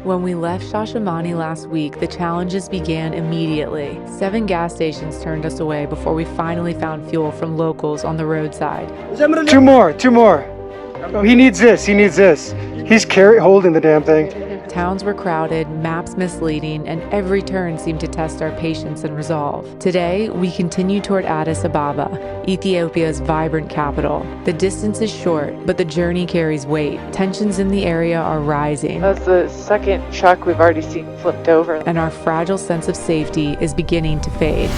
When we left Shashamane last week, the challenges began immediately. 7 gas stations turned us away before we finally found fuel from locals on the roadside. Two more. Oh, he needs this. He's holding the damn thing. Towns were crowded, maps misleading, and every turn seemed to test our patience and resolve. Today, we continue toward Addis Ababa, Ethiopia's vibrant capital. The distance is short, but the journey carries weight. Tensions in the area are rising. That's the second truck we've already seen flipped over. And our fragile sense of safety is beginning to fade.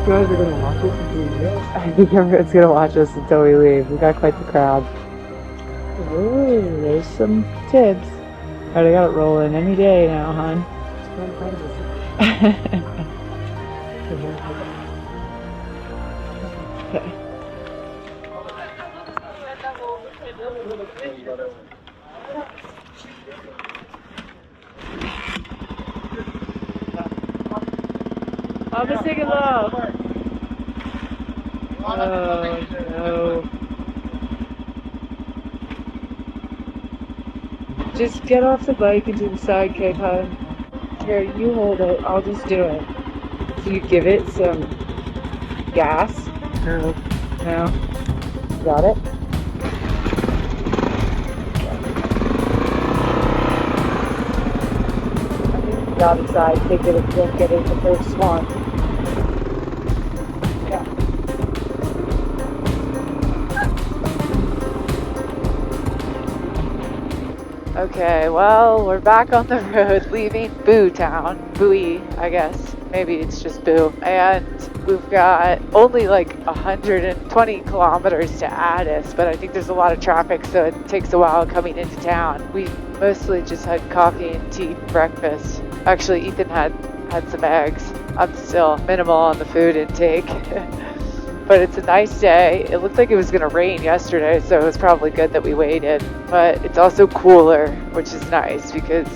You guys are gonna watch us until we leave? I think everyone's gonna watch us until we leave. We got quite the crowd. Ooh, there's some tips. Alright, I got it rolling any day now, hon. Okay. I'm a sing along. Oh no. Just get off the bike and do the sidekick, hon. Here, you hold it. I'll just do it. So you give it some gas. No. No. Got it? The other side, take it if you don't get it the first one. Yeah. Okay, well, we're back on the road leaving Boo Town. Bowie, I guess. Maybe it's just Boo. And we've got only like 120 kilometers to Addis, but I think there's a lot of traffic, so it takes a while coming into town. We mostly just had coffee and tea for breakfast. Actually, Ethan had some eggs. I'm still minimal on the food intake. But it's a nice day. It looked like it was going to rain yesterday, so it was probably good that we waited. But it's also cooler, which is nice because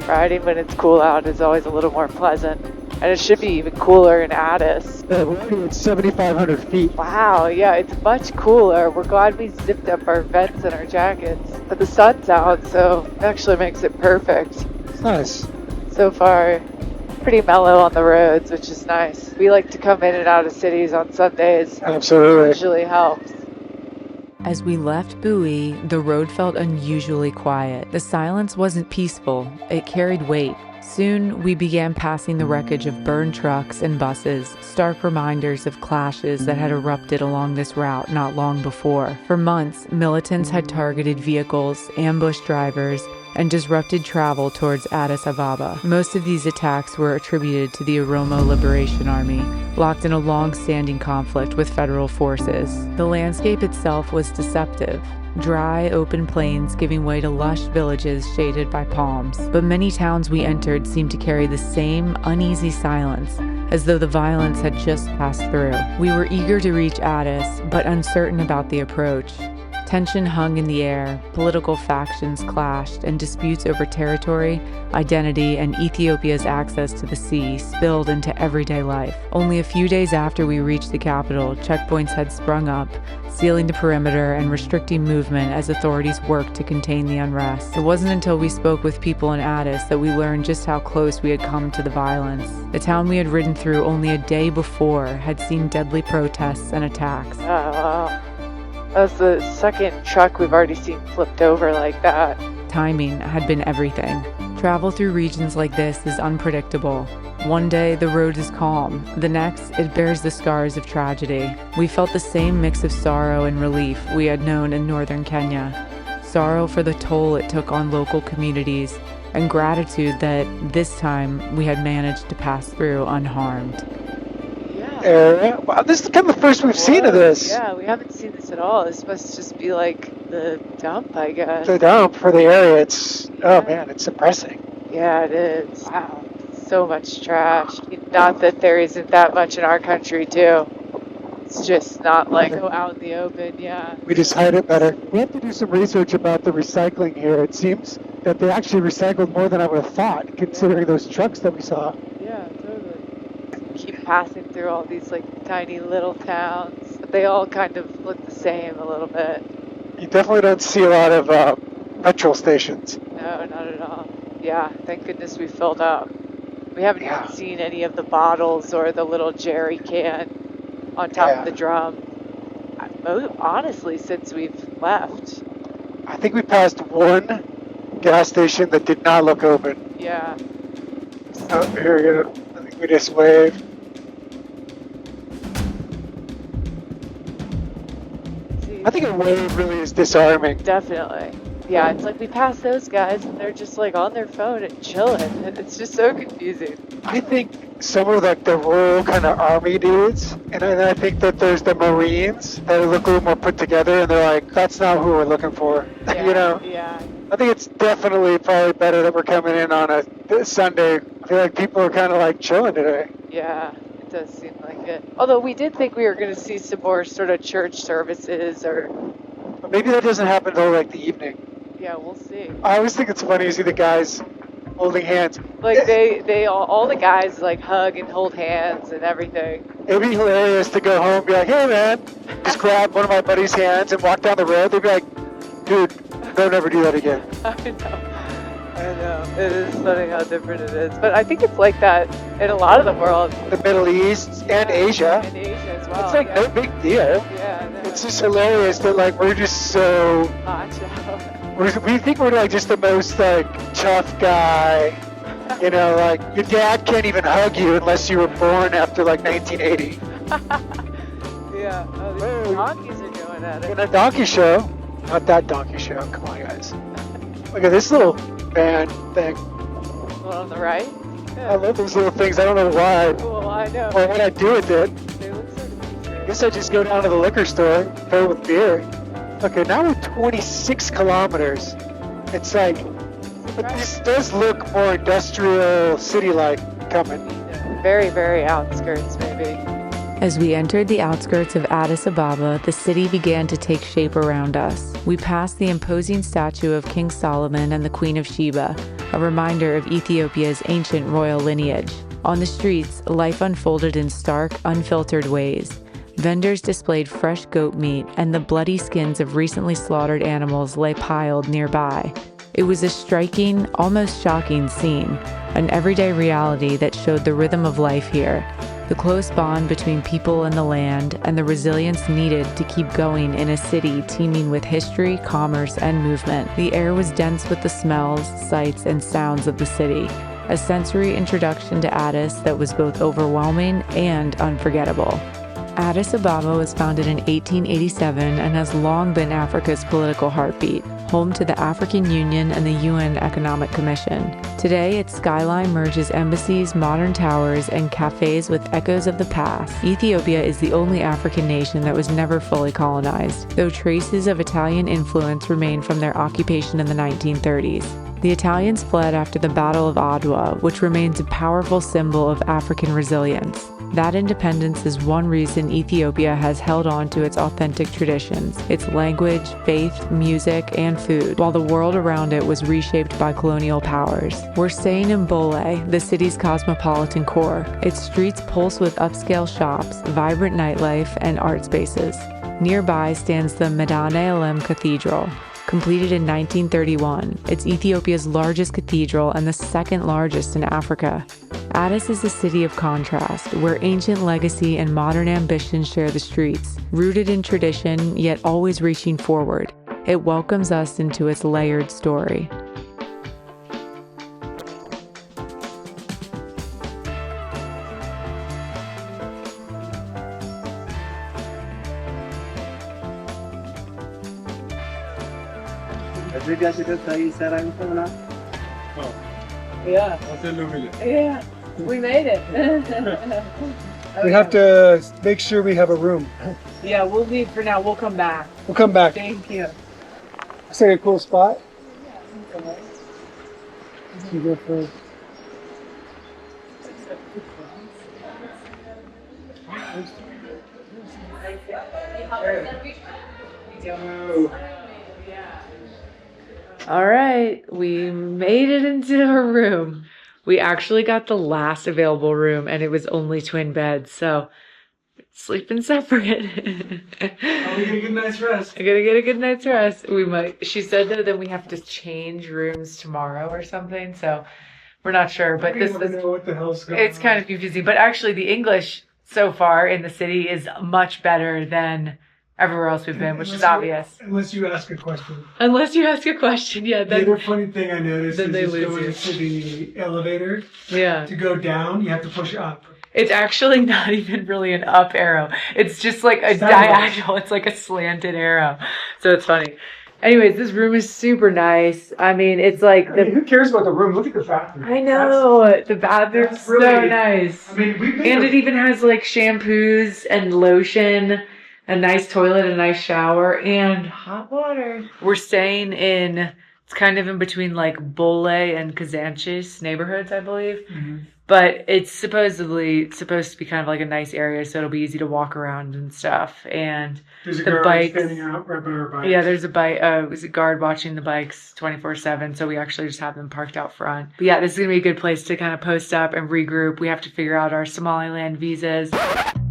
riding when it's cool out is always a little more pleasant. And it should be even cooler in Addis. We're at 7,500 feet. Wow, yeah, it's much cooler. We're glad we zipped up our vents and our jackets. But the sun's out, so it actually makes it perfect. It's nice. So far, pretty mellow on the roads, which is nice. We like to come in and out of cities on Sundays. Absolutely. It usually helps. As we left Bowie, the road felt unusually quiet. The silence wasn't peaceful, it carried weight. Soon, we began passing the wreckage of burned trucks and buses, stark reminders of clashes that had erupted along this route not long before. For months, militants had targeted vehicles, ambushed drivers, and disrupted travel towards Addis Ababa. Most of these attacks were attributed to the Oromo Liberation Army, locked in a long-standing conflict with federal forces. The landscape itself was deceptive. Dry, open plains giving way to lush villages shaded by palms. But many towns we entered seemed to carry the same uneasy silence, as though the violence had just passed through. We were eager to reach Addis, but uncertain about the approach. Tension hung in the air, political factions clashed, and disputes over territory, identity, and Ethiopia's access to the sea spilled into everyday life. Only a few days after we reached the capital, checkpoints had sprung up, sealing the perimeter and restricting movement as authorities worked to contain the unrest. It wasn't until we spoke with people in Addis that we learned just how close we had come to the violence. The town we had ridden through only a day before had seen deadly protests and attacks. Oh, wow. That's the second truck we've already seen flipped over like that. Timing had been everything. Travel through regions like this is unpredictable. One day, the road is calm. The next, it bears the scars of tragedy. We felt the same mix of sorrow and relief we had known in northern Kenya. Sorrow for the toll it took on local communities, and gratitude that, this time, we had managed to pass through unharmed. Wow, this is kind of the first we've seen of this. Yeah, we haven't seen this at all. This must just be like the dump, I guess. The dump for the area. Oh man, it's depressing. Yeah, it is. Wow, so much trash. Not that there isn't that much in our country, too. It's just not like out in the open, yeah. We just hide it better. We have to do some research about the recycling here. It seems that they actually recycled more than I would have thought, considering those trucks that we saw. Yeah, totally. Keep passing through all these like tiny little towns. The they all kind of look the same a little bit. You definitely don't see a lot of petrol stations. No, not at all. Yeah, thank goodness we filled up. We haven't Yeah. even seen any of the bottles or the little jerry can on top of the drum. Honestly, since we've left. I think we passed one gas station that did not look open. Yeah. Oh, here we go. I think we just waved. See, I think a wave really is disarming. definitely. Yeah, it's like we passed those guys and they're just like on their phone and chilling. It's just so confusing. I think some of like the rural kind of army dudes, and then I think that there's the Marines that look a little more put together, and they're like, that's not who we're looking for. Yeah, You know? Yeah. I think it's definitely probably better that we're coming in on a Sunday. I feel like people are kind of like chilling today. Yeah, it does seem like it. Although we did think we were going to see some more sort of church services or... But maybe that doesn't happen until like the evening. Yeah, we'll see. I always think it's funny to see the guys holding hands. Like they all the guys like hug and hold hands and everything. It'd be hilarious to go home and be like, hey man, just grab one of my buddy's hands and walk down the road. They'd be like, dude, don't ever do that again. I know. It is funny how different it is. But I think it's like that in a lot of the world. The Middle East and Asia. And Asia as well. It's like no big deal. Yeah, no. It's just hilarious that like we're just so... Macho. We think we're like just the most like tough guy. You know, like your dad can't even hug you unless you were born after like 1980. Yeah. Oh, these donkeys are going at In it. a donkey show. Not that donkey show. Come on, guys. Look at this little band thing. One on the right? I love those little things. I don't know why Well, I know. or what I do with it. They look sort of I picturesque. guess I just go down to the liquor store, fill it with beer. Okay, now we're 26 kilometers. It's like, but this does look more industrial, city-like coming. Very, very outskirts, maybe. As we entered the outskirts of Addis Ababa, the city began to take shape around us. We passed the imposing statue of King Solomon and the Queen of Sheba, a reminder of Ethiopia's ancient royal lineage. On the streets, life unfolded in stark, unfiltered ways. Vendors displayed fresh goat meat, and the bloody skins of recently slaughtered animals lay piled nearby. It was a striking, almost shocking scene, an everyday reality that showed the rhythm of life here, the close bond between people and the land, and the resilience needed to keep going in a city teeming with history, commerce, and movement. The air was dense with the smells, sights, and sounds of the city, a sensory introduction to Addis that was both overwhelming and unforgettable. Addis Ababa was founded in 1887 and has long been Africa's political heartbeat, home to the African Union and the UN Economic Commission. Today, its skyline merges embassies, modern towers, and cafes with echoes of the past. Ethiopia is the only African nation that was never fully colonized, though traces of Italian influence remain from their occupation in the 1930s. The Italians fled after the Battle of Adwa, which remains a powerful symbol of African resilience. That independence is one reason Ethiopia has held on to its authentic traditions, its language, faith, music, and food, while the world around it was reshaped by colonial powers. We're staying in Bole, the city's cosmopolitan core. Its streets pulse with upscale shops, vibrant nightlife, and art spaces. Nearby stands the Medane Elayne Cathedral. Completed in 1931, it's Ethiopia's largest cathedral and the second largest in Africa. Addis is a city of contrast, where ancient legacy and modern ambition share the streets, rooted in tradition yet always reaching forward. It welcomes us into its layered story. Yeah. Yeah. We made it. We have to make sure we have a room. Yeah, we'll leave for now. We'll come back. We'll come back. Thank you. Looks like a cool spot. You go first. All right, we made it into our room. We actually got the last available room and it was only twin beds, so sleeping separate. Oh, we get a good night's rest. I gotta get a good night's rest. We might. She said that then we have to change rooms tomorrow or something. So we're not sure. But We never know what the hell's going it's on. kind of confusing. But actually, the English so far in the city is much better than everywhere else we've been, which is obvious. Unless you ask a question. Unless you ask a question, yeah. The other funny thing I noticed then is they just lose going you. to the elevator. Yeah. To go down, you have to push up. It's actually not even really an up arrow. It's just like a Sideways. diagonal. It's like a slanted arrow. So it's funny. Anyways, this room is super nice. I mean, it's like I mean, who cares about the room? Look at the bathroom. I know. The bathroom's that's really- so nice. I mean, we And it even has like shampoos and lotion, a nice toilet, a nice shower, and hot water. We're staying in, it's kind of in between like Bole and Kazanchis neighborhoods, I believe. But it's supposedly supposed to be kind of like a nice area, so it'll be easy to walk around and stuff. And There's a the girl bikes- standing out right by our bike. yeah, there's a guard watching the bikes 24/7, so we actually just have them parked out front. But yeah, this is gonna be a good place to kind of post up and regroup. We have to figure out our Somaliland visas.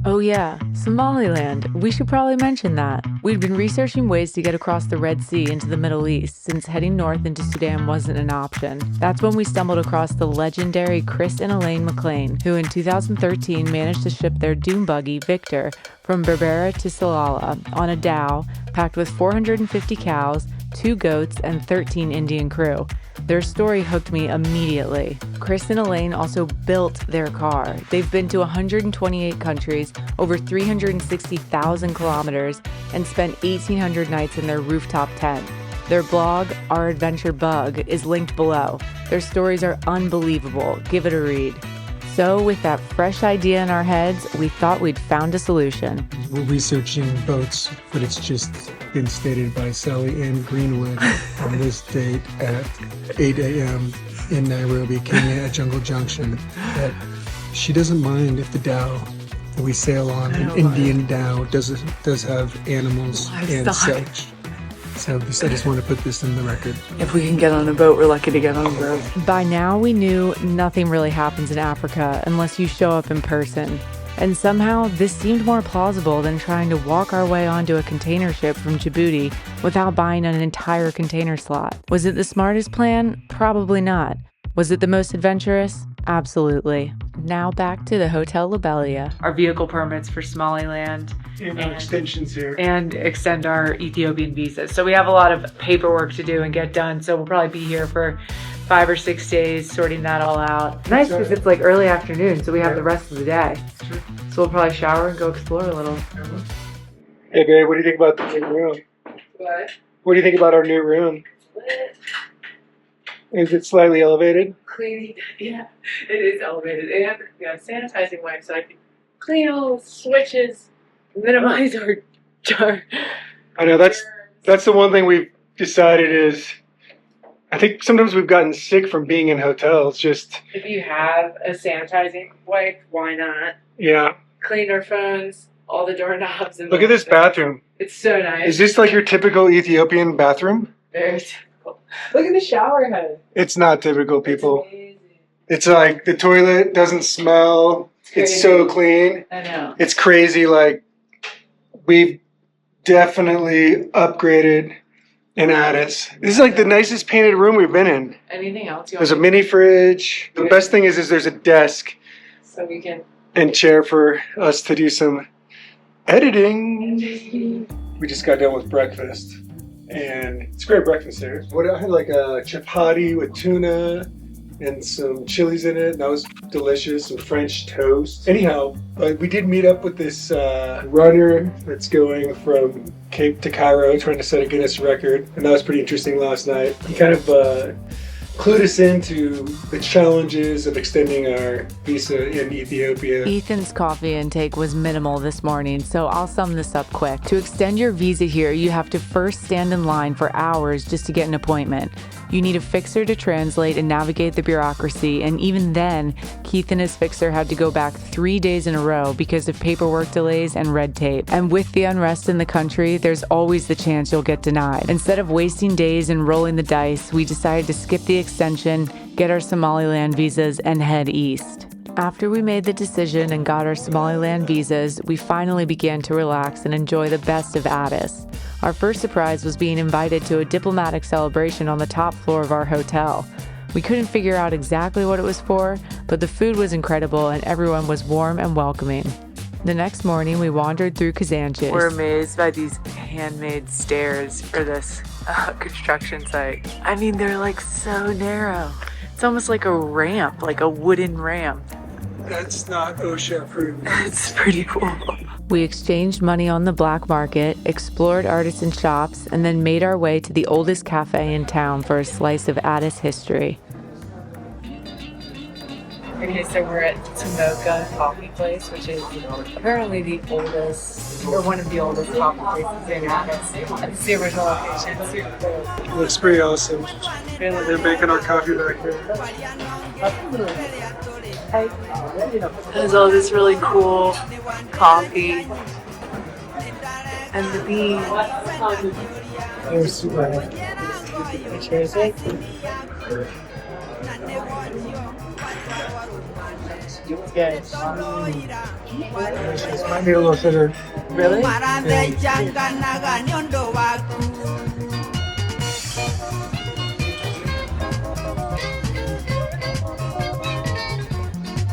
Oh yeah, Somaliland. We should probably mention that. We'd been researching ways to get across the Red Sea into the Middle East since heading north into Sudan wasn't an option. That's when we stumbled across the legendary Chris and Elayne McLean, who in 2013 managed to ship their dune buggy, Victor, from Berbera to Salalah on a dhow packed with 450 cows, 2 goats, and 13 Indian crew. Their story hooked me immediately. Chris and Elayne also built their car. They've been to 128 countries, over 360,000 kilometers, and spent 1,800 nights in their rooftop tent. Their blog, Our Adventure Bug, is linked below. Their stories are unbelievable. Give it a read. So with that fresh idea in our heads, we thought we'd found a solution. We're researching boats, but it's just been stated by Sally Ann Greenwood on this date at 8 a.m. in Nairobi, Kenya at Jungle Junction, that she doesn't mind if the dhow that we sail on, an Indian dhow, does have animals and Livestock. such. So I just want to put this in the record. If we can get on a boat, we're lucky to get on a boat. By now, we knew nothing really happens in Africa unless you show up in person. And somehow, this seemed more plausible than trying to walk our way onto a container ship from Djibouti without buying an entire container slot. Was it the smartest plan? Probably not. Was it the most adventurous? Absolutely. Now back to the Hotel Lobelia. Our vehicle permits for Somaliland. And our extensions here. And extend our Ethiopian visas. So we have a lot of paperwork to do and get done. So we'll probably be here for 5 or 6 days sorting that all out. Nice because it's like early afternoon, so we have the rest of the day. Sure. So we'll probably shower and go explore a little. Hey babe, what do you think about the new room? What? What do you think about our new room? Is it slightly elevated? Cleaning, yeah, it is elevated. And sanitizing wipes so I can clean all the switches, minimize our I know that's the one thing we've decided is I think sometimes we've gotten sick from being in hotels. Just If you have a sanitizing wipe, why not? yeah. Clean our phones, all the doorknobs. And Look at this bathroom. It's so nice. Is this like your typical Ethiopian bathroom? Very typical. Look at the shower head. It's not typical, people. It's amazing. It's like the toilet doesn't smell. It's so clean. I know. It's crazy. Like we've definitely upgraded in Addis. This is like the nicest painted room we've been in. Anything else you There's a want? mini fridge. The best thing is there's a desk So we can. and chair for us to do some editing. We just got done with breakfast, and it's great breakfast here. What I had like a chapati with tuna and some chilies in it, and that was delicious. Some French toast. Anyhow, we did meet up with this runner that's going from Cape to Cairo, trying to set a Guinness record, and that was pretty interesting last night. He kind of clued us into the challenges of extending our visa in Ethiopia. Ethan's coffee intake was minimal this morning, so I'll sum this up quick. To extend your visa here, you have to first stand in line for hours just to get an appointment. You need a fixer to translate and navigate the bureaucracy, and even then, Keith and his fixer had to go back 3 days in a row because of paperwork delays and red tape. And with the unrest in the country, there's always the chance you'll get denied. Instead of wasting days and rolling the dice, we decided to skip the extension, get our Somaliland visas, and head east. After we made the decision and got our Somaliland visas, we finally began to relax and enjoy the best of Addis. Our first surprise was being invited to a diplomatic celebration on the top floor of our hotel. We couldn't figure out exactly what it was for, but the food was incredible and everyone was warm and welcoming. The next morning, we wandered through Kazanchis. We're amazed by these handmade stairs for this construction site. I mean, they're like so narrow. It's almost like a ramp, like a wooden ramp. That's not OSHA approved. It's pretty cool. We exchanged money on the black market, explored artisan shops, and then made our way to the oldest cafe in town for a slice of Addis history. Okay, so we're at Tamoka Coffee Place, which is apparently the oldest, or one of the oldest coffee places in Addis. It's the original location. It's super cool. Looks pretty awesome. They're making our coffee back here. There's all this really cool coffee and the beans. They're super happy. Cheers, it. It's good. Delicious. Might need a little sugar. Really?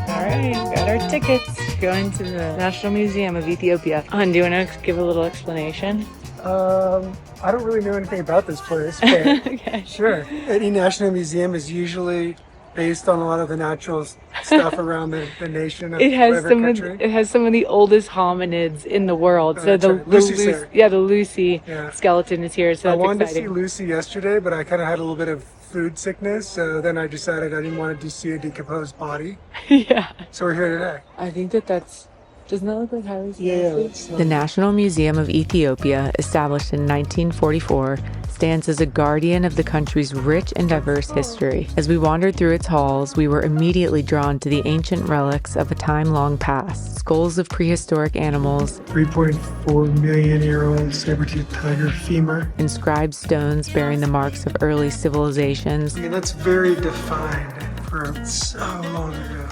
Alright, got our tickets. Going to the National Museum of Ethiopia. Do you want to give a little explanation? I don't really know anything about this place, but Okay. sure. Any national museum is usually based on a lot of the natural stuff around the nation of It has whatever country. it has some of the oldest hominids in the world. Oh, So that's right. Lucy's there. the Lucy Yeah. skeleton is here. So I that's wanted to exciting. see Lucy yesterday, but I kind of had a little bit of food sickness, so then I decided I didn't want to see a decomposed body. Yeah. So we're here today. I think that's. Doesn't that look like Haile Yeah. Selassie? The National Museum of Ethiopia, established in 1944, stands as a guardian of the country's rich and diverse history. As we wandered through its halls, we were immediately drawn to the ancient relics of a time long past, skulls of prehistoric animals, 3.4 million year old saber-toothed tiger femur. inscribed stones bearing the marks of early civilizations, I mean, that's very defined for so long ago.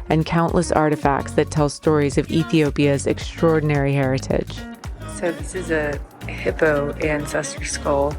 and countless artifacts that tell stories of Ethiopia's extraordinary heritage. So this is a hippo ancestor skull,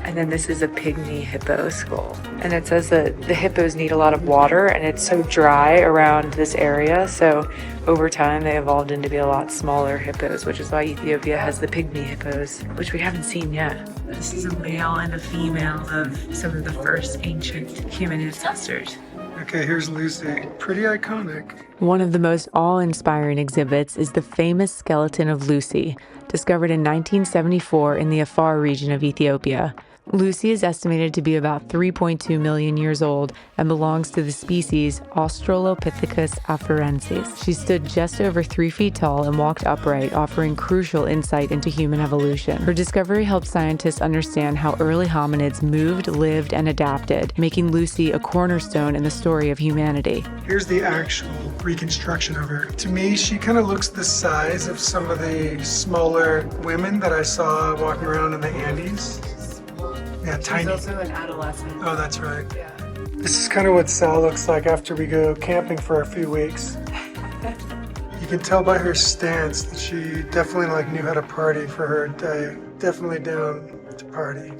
and then this is a pygmy hippo skull. And it says that the hippos need a lot of water, and it's so dry around this area, so over time they evolved into be a lot smaller hippos, which is why Ethiopia has the pygmy hippos, which we haven't seen yet. This is a male and a female of some of the first ancient human ancestors. Okay, here's Lucy. Pretty iconic. One of the most awe-inspiring exhibits is the famous skeleton of Lucy, discovered in 1974 in the Afar region of Ethiopia. Lucy is estimated to be about 3.2 million years old and belongs to the species Australopithecus afarensis. She stood just over 3 feet tall and walked upright, offering crucial insight into human evolution. Her discovery helped scientists understand how early hominids moved, lived, and adapted, making Lucy a cornerstone in the story of humanity. Here's the actual reconstruction of her. To me, she kind of looks the size of some of the smaller women that I saw walking around in the Andes. Yeah, tiny. She's also an adolescent. Oh, that's right. Yeah. This is kind of what Sal looks like after we go camping for a few weeks. You can tell by her stance that she definitely knew how to party for her day. Definitely down to party.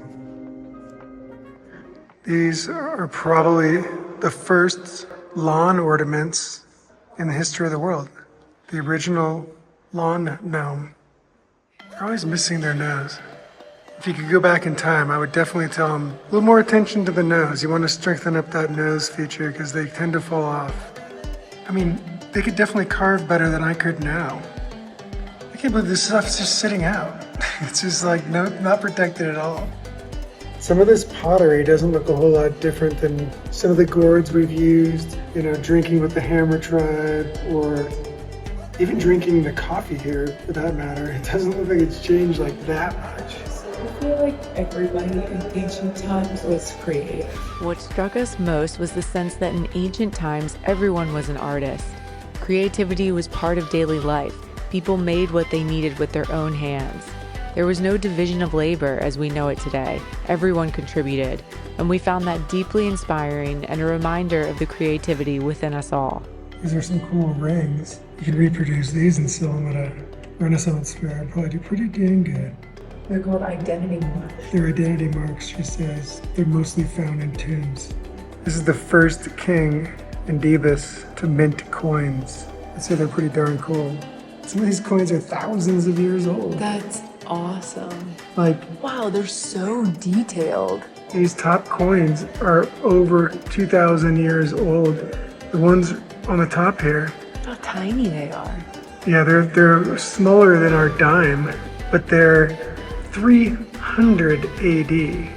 These are probably the first lawn ornaments in the history of the world. The original lawn gnome. They're always missing their nose. If you could go back in time, I would definitely tell them a little more attention to the nose. You want to strengthen up that nose feature because they tend to fall off. I mean, they could definitely carve better than I could now. I can't believe this stuff's just sitting out. It's just not protected at all. Some of this pottery doesn't look a whole lot different than some of the gourds we've used, drinking with the Hammer tribe, or even drinking the coffee here for that matter. It doesn't look like it's changed that much. I feel like everybody in ancient times was creative. What struck us most was the sense that in ancient times, everyone was an artist. Creativity was part of daily life. People made what they needed with their own hands. There was no division of labor as we know it today. Everyone contributed, and we found that deeply inspiring and a reminder of the creativity within us all. These are some cool rings. You can reproduce these and sell them at a Renaissance fair. Probably do pretty dang good. They're called identity marks. They're identity marks, she says. They're mostly found in tombs. This is the first king in Davis to mint coins. I'd say they're pretty darn cool. Some of these coins are thousands of years old. That's awesome. Like, Wow, they're so detailed. these top coins are over 2,000 years old. The ones on the top here, How tiny they are. yeah, they're smaller than our dime, but they're 300 AD.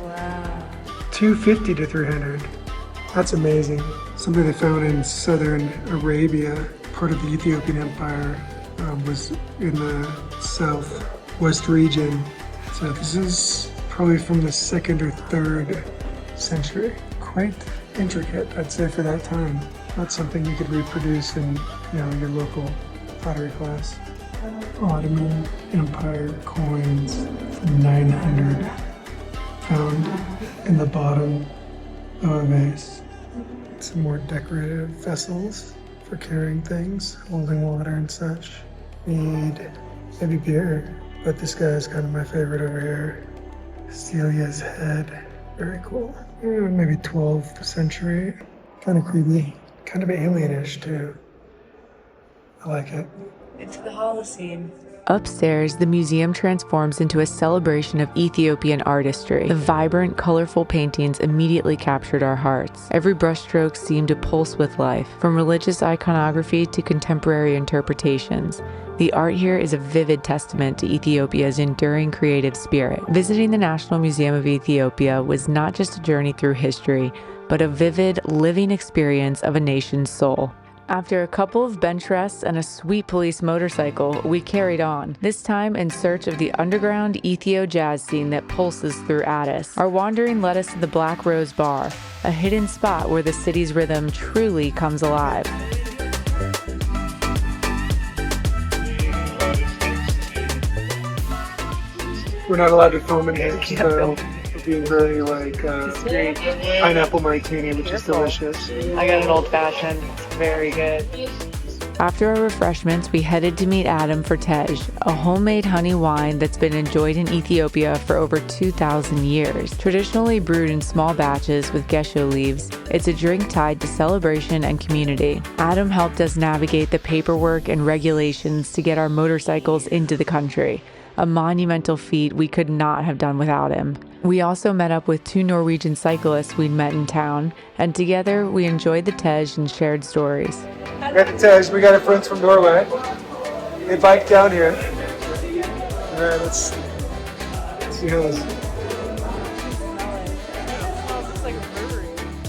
Wow. 250 to 300. That's amazing. Something they found in southern Arabia, part of the Ethiopian Empire, was in the southwest region. So this is probably from the 2nd or 3rd century. Quite intricate, I'd say, for that time. Not something you could reproduce in, your local pottery class. Ottoman Empire coins from 900 found in the bottom of a vase. Some more decorative vessels for carrying things, holding water and such. Need maybe beer, but this guy is kind of my favorite over here. Celia's head, very cool. Maybe 12th century, kind of creepy, kind of alienish too. I like it. Into the Holocene. Upstairs, the museum transforms into a celebration of Ethiopian artistry. The vibrant, colorful paintings immediately captured our hearts. Every brushstroke seemed to pulse with life, from religious iconography to contemporary interpretations. The art here is a vivid testament to Ethiopia's enduring creative spirit. Visiting the National Museum of Ethiopia was not just a journey through history, but a vivid, living experience of a nation's soul. After a couple of bench rests and a sweet police motorcycle, we carried on, this time in search of the underground Ethio jazz scene that pulses through Addis. Our wandering led us to the Black Rose Bar, a hidden spot where the city's rhythm truly comes alive. We're not allowed to film in here, so we're being very pineapple martini, which is delicious. I got an old fashioned. It's very good. After our refreshments, we headed to meet Adam for Tej, a homemade honey wine that's been enjoyed in Ethiopia for over 2,000 years. Traditionally brewed in small batches with gesho leaves, it's a drink tied to celebration and community. Adam helped us navigate the paperwork and regulations to get our motorcycles into the country, a monumental feat we could not have done without him. We also met up with 2 Norwegian cyclists we'd met in town, and together we enjoyed the Tej and shared stories. We're at the Tej. We got our friends from Norway. They biked down here. All right, let's see how this.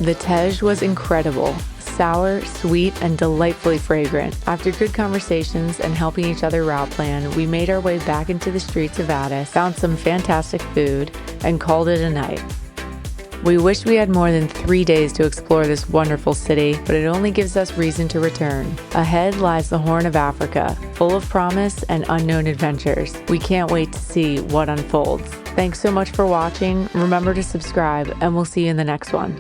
The Tej was incredible. Sour, sweet, and delightfully fragrant. After good conversations and helping each other route plan, we made our way back into the streets of Addis, found some fantastic food, and called it a night. We wish we had more than 3 days to explore this wonderful city, but it only gives us reason to return. Ahead lies the Horn of Africa, full of promise and unknown adventures. We can't wait to see what unfolds. Thanks so much for watching. Remember to subscribe, and we'll see you in the next one.